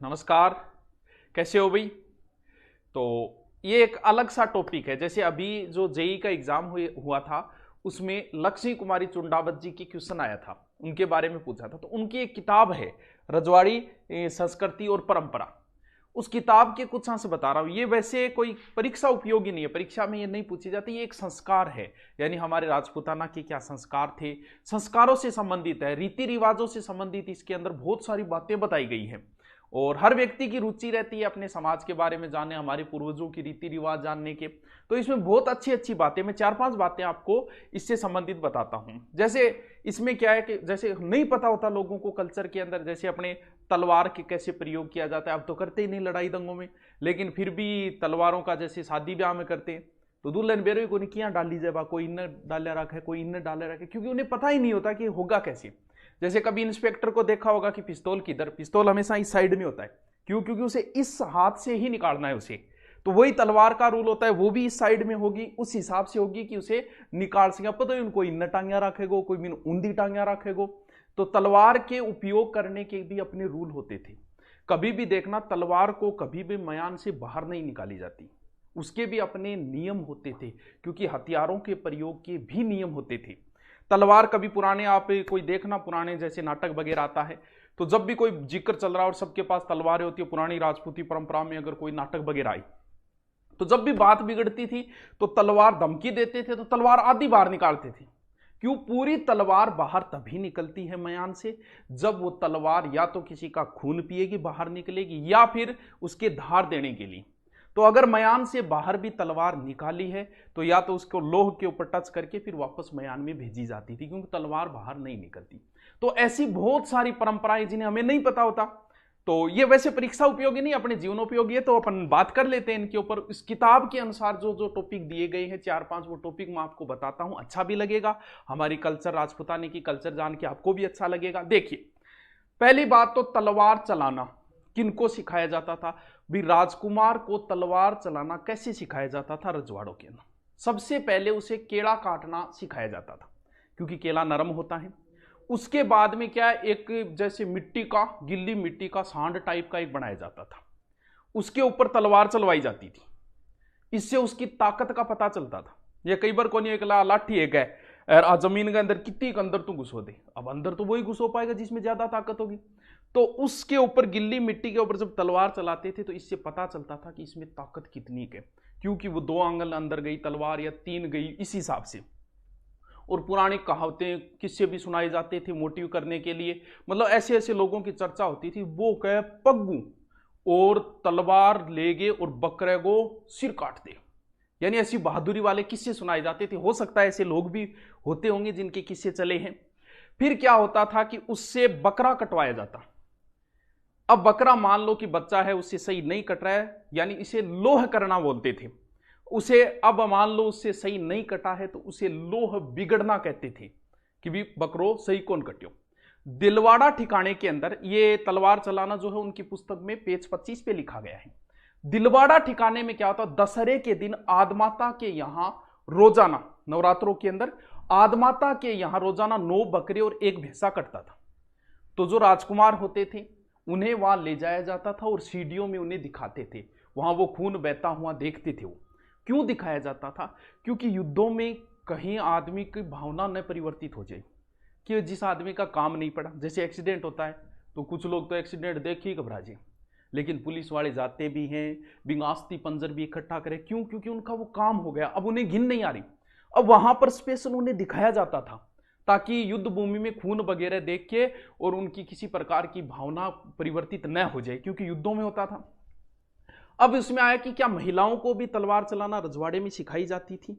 नमस्कार। कैसे हो भाई? तो ये एक अलग सा टॉपिक है। जैसे अभी जो जेई का एग्जाम हुआ था, उसमें लक्ष्मी कुमारी चुंडावत जी की क्वेश्चन आया था, उनके बारे में पूछा था। तो उनकी एक किताब है रजवाड़ी संस्कृति और परंपरा। उस किताब के कुछ अंश बता रहा हूं। ये वैसे कोई परीक्षा उपयोगी नहीं है, परीक्षा में ये नहीं पूछी जाती। ये एक संस्कार है, यानी हमारे राजपूताना के क्या संस्कार थे, संस्कारों से संबंधित है, रीति रिवाजों से संबंधित इसके अंदर बहुत सारी बातें बताई गई हैं। और हर व्यक्ति की रुचि रहती है अपने समाज के बारे में जानने, हमारे पूर्वजों की रीति रिवाज जानने के। तो इसमें बहुत अच्छी अच्छी बातें, मैं 4-5 बातें आपको इससे संबंधित बताता हूं। जैसे इसमें क्या है कि जैसे नहीं पता होता लोगों को कल्चर के अंदर, जैसे अपने तलवार के कैसे प्रयोग किया जाता है। अब तो करते ही नहीं लड़ाई दंगों में, लेकिन फिर भी तलवारों का जैसे शादी ब्याह में करते हैं, तो दुल्हन बेरो को किया डाल लीजिए, कोई इन डाले रखा है, कोई इन डाले रखा है, क्योंकि उन्हें पता ही नहीं होता कि होगा कैसे। जैसे कभी इंस्पेक्टर को देखा होगा कि पिस्तौल किधर, पिस्तौल हमेशा इस साइड में होता है। क्यों? क्योंकि उसे इस हाथ से ही निकालना है उसे। तो वही तलवार का रूल होता है, वो भी इस साइड में होगी, उस हिसाब से होगी कि उसे निकाल सके। पता है उनको इन टांगिया रखेगो, कोई बिन ऊंधी टांगिया रखेगो। तो तलवार के उपयोग करने के भी अपने रूल होते थे। कभी भी देखना, तलवार को कभी भी मयान से बाहर नहीं निकाली जाती, उसके भी अपने नियम होते थे, क्योंकि हथियारों के प्रयोग के भी नियम होते थे। तलवार कभी पुराने, आप कोई देखना पुराने जैसे नाटक वगैरह आता है, तो जब भी कोई जिक्र चल रहा है और सबके पास तलवारें होती है, पुरानी राजपूती परंपरा में अगर कोई नाटक वगैरह आई, तो जब भी बात बिगड़ती थी तो तलवार धमकी देते थे, तो तलवार आधी बाहर निकालते थे। क्यों? पूरी तलवार बाहर तभी निकलती है मयान से जब वो तलवार या तो किसी का खून पिएगी, बाहर निकलेगी, या फिर उसके धार देने के लिए। तो अगर मयान से बाहर भी तलवार निकाली है तो या तो उसको लोह के ऊपर टच करके फिर वापस मयान में भेजी जाती थी, क्योंकि तलवार बाहर नहीं निकलती। तो ऐसी बहुत सारी परंपराएं जिन्हें हमें नहीं पता होता। तो ये वैसे परीक्षा उपयोगी नहीं, अपने जीवनोपयोगी है, तो अपन बात कर लेते हैं इनके ऊपर। इस किताब के अनुसार जो जो टॉपिक दिए गए हैं 4-5, वो टॉपिक मैं आपको बताता हूं। अच्छा भी लगेगा, हमारी कल्चर, राजपूताने की कल्चर जान के आपको भी अच्छा लगेगा। देखिए, पहली बात तो तलवार चलाना किनको सिखाया जाता था भी? राजकुमार को तलवार चलाना कैसे सिखाया जाता था रजवाड़ों के अंदर? सबसे पहले उसे केला काटना सिखाया जाता था, क्योंकि केला नरम होता है। उसके बाद में क्या है, एक जैसे मिट्टी का, गिल्ली मिट्टी का सांड टाइप का एक बनाया जाता था, उसके ऊपर तलवार चलवाई जाती थी। इससे उसकी ताकत का पता चलता था। ये कई बार कोई एक लाठी एक है और जमीन के अंदर कितनी के अंदर तू घुसो दे, अब अंदर तो वही घुसो पाएगा जिसमें ज्यादा ताकत होगी। तो उसके ऊपर, गिल्ली मिट्टी के ऊपर जब तलवार चलाते थे तो इससे पता चलता था कि इसमें ताकत कितनी है, क्योंकि वो 2 आंगल अंदर गई तलवार या 3 गई, इस हिसाब से। और पुरानी कहावतें, किस्से भी सुनाए जाते थे मोटिव करने के लिए। मतलब ऐसे ऐसे लोगों की चर्चा होती थी, वो कहे पग्गू और तलवार ले गए और बकरे को सिर काट दे, यानी ऐसी बहादुरी वाले किस्से सुनाए जाते थे। हो सकता है ऐसे लोग भी होते होंगे जिनके किस्से चले हैं। फिर क्या होता था कि उससे बकरा कटवाया जाता। अब बकरा मान लो कि बच्चा है, उससे सही नहीं कट रहा है, यानी इसे लोह करना बोलते थे उसे। अब मान लो उससे सही नहीं कटा है तो उसे लोह बिगड़ना कहते थे, कि भी बकरो सही कौन कट्यो। दिलवाड़ा ठिकाने के अंदर ये तलवार चलाना जो है उनकी पुस्तक में पेज 25 पे लिखा गया है। दिलवाड़ा ठिकाने में क्या होता, दशहरे के दिन आदमाता के यहां रोजाना, नवरात्रों के अंदर आदमाता के यहां रोजाना 9 बकरे और 1 भैंसा कटता था। तो जो राजकुमार होते थे उन्हें वहां ले जाया जाता था और सीढ़ियों में उन्हें दिखाते थे, वहां वो खून बहता हुआ देखते थे। वो क्यों दिखाया जाता था? क्योंकि युद्धों में कहीं आदमी की भावना न परिवर्तित हो जाए, कि जिस आदमी का काम नहीं पड़ा, जैसे एक्सीडेंट होता है तो कुछ लोग तो एक्सीडेंट देख ही घबरा जाए, लेकिन पुलिस वाले जाते भी हैं, बिंगास्ती पंजर भी इकट्ठा करें। क्यों? क्योंकि उनका वो काम हो गया, अब उन्हें घिन नहीं आ रही। अब वहां पर स्पेशल उन्हें दिखाया जाता था, ताकि युद्ध भूमि में खून वगैरह देख के और उनकी किसी प्रकार की भावना परिवर्तित न हो जाए, क्योंकि युद्धों में होता था। अब इसमें आया कि क्या महिलाओं को भी तलवार चलाना रजवाड़े में सिखाई जाती थी?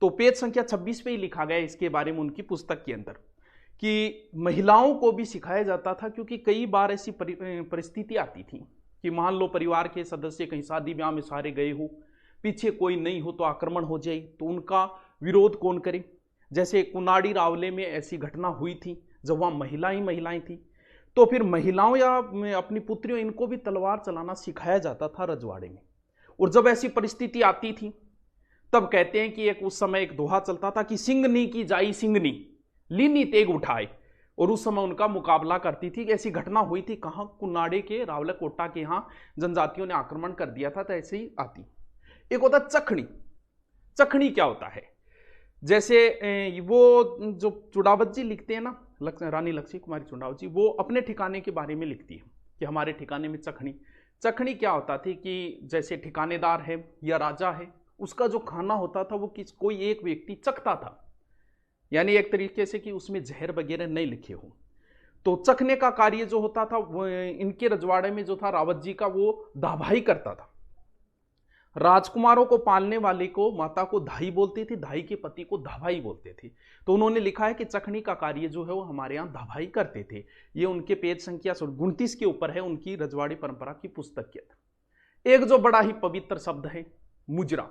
तो पेज संख्या 26 पे ही लिखा गया इसके बारे में उनकी पुस्तक के अंदर, कि महिलाओं को भी सिखाया जाता था। क्योंकि कई बार ऐसी परिस्थिति आती थी कि मान लो परिवार के सदस्य कहीं शादी ब्याह में सारे गए हो, पीछे कोई नहीं हो तो आक्रमण हो जाए, तो उनका विरोध कौन करे। जैसे कुनाड़ी रावले में ऐसी घटना हुई थी, जब वहां महिलाएं थी, तो फिर महिलाओं या अपनी पुत्रियों, इनको भी तलवार चलाना सिखाया जाता था रजवाड़े में। और जब ऐसी परिस्थिति आती थी तब कहते हैं कि उस समय एक दोहा चलता था कि सिंगनी की जाई सिंगनी, लीनी तेग उठाए। और उस समय उनका मुकाबला करती थी। ऐसी घटना हुई थी कहां, कुनाड़े के रावलकोटा के यहां जनजातियों ने आक्रमण कर दिया था, तो ऐसे ही आती। एक होता चखनी। चखनी क्या होता है, जैसे वो जो चुड़ावत जी लिखते हैं ना, रानी लक्ष्मी कुमारी चुड़ावत जी, वो अपने ठिकाने के बारे में लिखती है कि हमारे ठिकाने में चखनी। चखनी क्या होता थी कि जैसे ठिकानेदार है या राजा है, उसका जो खाना होता था वो कोई एक व्यक्ति चखता था, यानी एक तरीके से कि उसमें जहर वगैरह नहीं लिखे हो। तो चखने का कार्य जो होता था वो इनके रजवाड़े में जो था रावत जी का, वो दाभाई करता था। राजकुमारों को पालने वाले को माता को धाई बोलती थी, धाई के पति को धाभाई बोलते थे। तो उन्होंने लिखा है कि चखनी का कार्य जो है वो हमारे यहाँ धाभाई करते थे। ये उनके पेज संख्या 29 के ऊपर है, उनकी रजवाड़ी परंपरा की पुस्तक के अंदर। एक जो बड़ा ही पवित्र शब्द है मुजरा,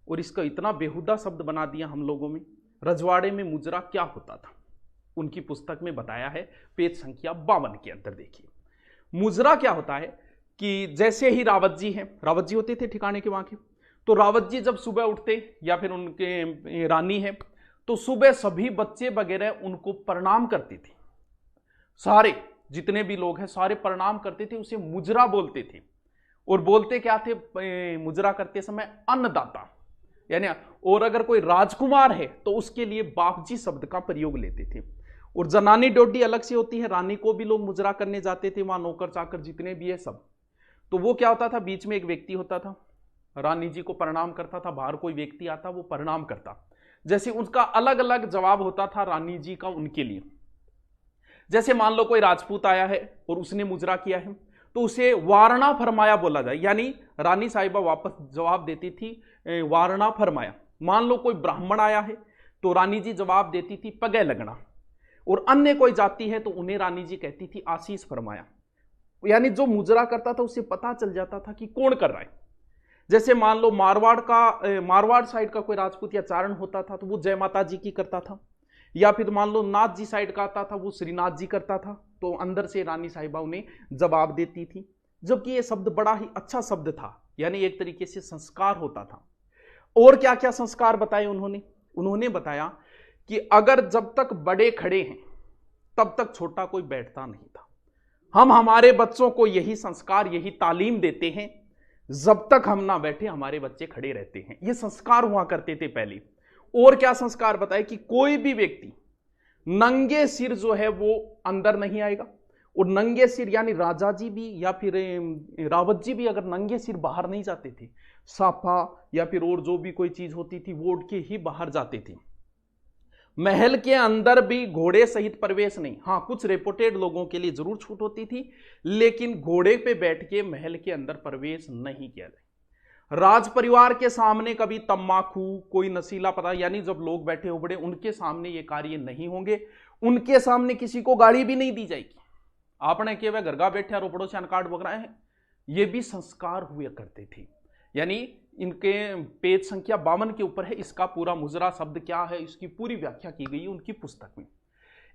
और इसका इतना बेहुदा शब्द बना दिया हम लोगों में। रजवाड़े में मुजरा क्या होता था, उनकी पुस्तक में बताया है, पेज संख्या 52 के अंदर देखिए। मुजरा क्या होता है कि जैसे ही रावत जी हैं, रावत जी होते थे ठिकाने के वहां के, तो रावत जी जब सुबह उठते या फिर उनके रानी है, तो सुबह सभी बच्चे वगैरह उनको प्रणाम करते थे। सारे जितने भी लोग हैं सारे प्रणाम करते थे, उसे मुजरा बोलते थे। और बोलते क्या थे मुजरा करते समय, अन्नदाता, यानी और अगर कोई राजकुमार है तो उसके लिए बापजी शब्द का प्रयोग लेते थे। और जनानी डोडी अलग से होती है, रानी को भी लोग मुजरा करने जाते थे, वहां नौकर चाकर जितने भी है सब। तो वो क्या होता था, बीच में एक व्यक्ति होता था, रानी जी को प्रणाम करता था, बाहर कोई व्यक्ति आता वो प्रणाम करता। जैसे उसका अलग अलग जवाब होता था रानी जी का उनके लिए। जैसे मान लो कोई राजपूत आया है और उसने मुजरा किया है, तो उसे वारणा फरमाया बोला जाए, यानी रानी साहिबा वापस जवाब देती थी वारणा फरमाया। मान लो कोई ब्राह्मण आया है तो रानी जी जवाब देती थी पगे लगना, और अन्य कोई जाति है तो उन्हें रानी जी कहती थी आशीष फरमाया। यानी जो मुजरा करता था उसे पता चल जाता था कि कौन कर रहा है। जैसे मान लो मारवाड़ साइड का कोई राजपूत या चारण होता था तो वो जय माता जी की करता था, या फिर मान लो नाथ जी साइड का आता था वो श्रीनाथ जी करता था, तो अंदर से रानी साहिबा उन्हें जवाब देती थी। जबकि ये शब्द बड़ा ही अच्छा शब्द था, यानी एक तरीके से संस्कार होता था। और क्या क्या संस्कार बताए उन्होंने बताया कि अगर जब तक बड़े खड़े हैं तब तक छोटा कोई बैठता नहीं था। हम हमारे बच्चों को यही संस्कार, यही तालीम देते हैं, जब तक हम ना बैठे हमारे बच्चे खड़े रहते हैं। ये संस्कार हुआ करते थे पहले। और क्या संस्कार बताए कि कोई भी व्यक्ति नंगे सिर जो है वो अंदर नहीं आएगा, और नंगे सिर यानी राजा जी भी या फिर रावत जी भी अगर नंगे सिर बाहर नहीं जाते थे, साफा या फिर और जो भी कोई चीज होती थी वो उठ के ही बाहर जाते थे। महल के अंदर भी घोड़े सहित प्रवेश नहीं। हाँ, कुछ रिपोर्टेड लोगों के लिए जरूर छूट होती थी, लेकिन घोड़े पे बैठ के महल के अंदर प्रवेश नहीं किया जाए। राज परिवार के सामने कभी तम्बाकू, कोई नशीला पदार्थ, यानी जब लोग बैठे हो बड़े उनके सामने ये कार्य नहीं होंगे। उनके सामने किसी को गाड़ी भी नहीं दी जाएगी। आपने के वह घरगा बैठे रोपड़ों से अनकाट बक रहे हैं, ये भी संस्कार हुए करते थे। यानी इनके पेज संख्या 52 के ऊपर है, इसका पूरा मुजरा शब्द क्या है इसकी पूरी व्याख्या की गई है उनकी पुस्तक में।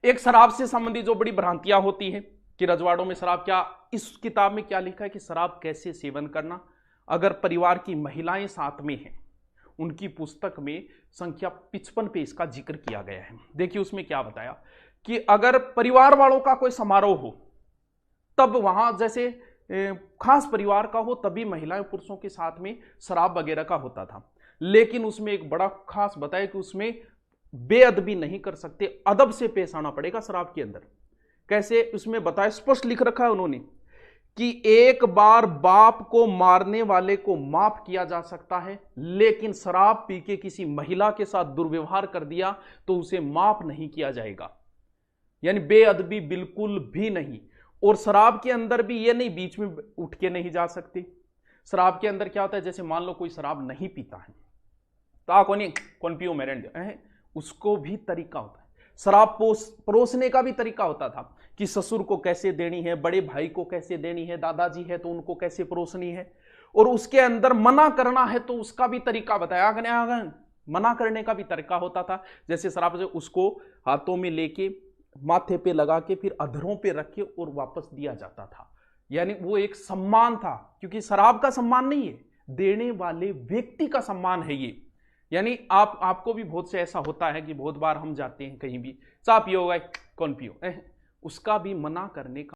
एक शराब से संबंधित जो बड़ी भ्रांतियां होती है कि रजवाड़ों में शराब, क्या इस किताब में क्या लिखा है कि शराब कैसे सेवन करना, अगर परिवार की महिलाएं साथ में हैं, उनकी पुस्तक में संख्या 55 पे इसका जिक्र किया गया है। देखिए उसमें क्या बताया कि अगर परिवार वालों का कोई समारोह हो तब वहां जैसे खास परिवार का हो तभी महिलाएं पुरुषों के साथ में शराब वगैरह का होता था। लेकिन उसमें एक बड़ा खास बताया कि उसमें बेअदबी नहीं कर सकते, अदब से पेश आना पड़ेगा शराब के अंदर। कैसे उसमें बताया, स्पष्ट लिख रखा है उन्होंने कि एक बार बाप को मारने वाले को माफ किया जा सकता है, लेकिन शराब पी के किसी महिला के साथ दुर्व्यवहार कर दिया तो उसे माफ नहीं किया जाएगा। यानी बेअदबी बिल्कुल भी नहीं। और शराब के अंदर भी ये नहीं बीच में उठ के नहीं जा सकती। शराब के अंदर क्या होता है, जैसे मान लो कोई शराब नहीं पीता है तो कौन पियो मेरे, उसको भी तरीका होता है। शराब परोसने का भी तरीका होता था कि ससुर को कैसे देनी है, बड़े भाई को कैसे देनी है, दादाजी है तो उनको कैसे परोसनी है, और उसके अंदर मना करना है तो उसका भी तरीका बताया। मना करने का भी तरीका होता था। जैसे शराब से उसको हाथों में लेके माथे पे लगा के फिर अधरों पे रख के और वापस दिया जाता था। यानी वो एक सम्मान था, क्योंकि शराब का सम्मान नहीं है, देने वाले व्यक्ति का सम्मान है ये, यानी आपको भी बहुत से ऐसा होता है कि बहुत बार हम जाते हैं कहीं भी, चाह पियो, कौन पियो, उसका भी मना करने का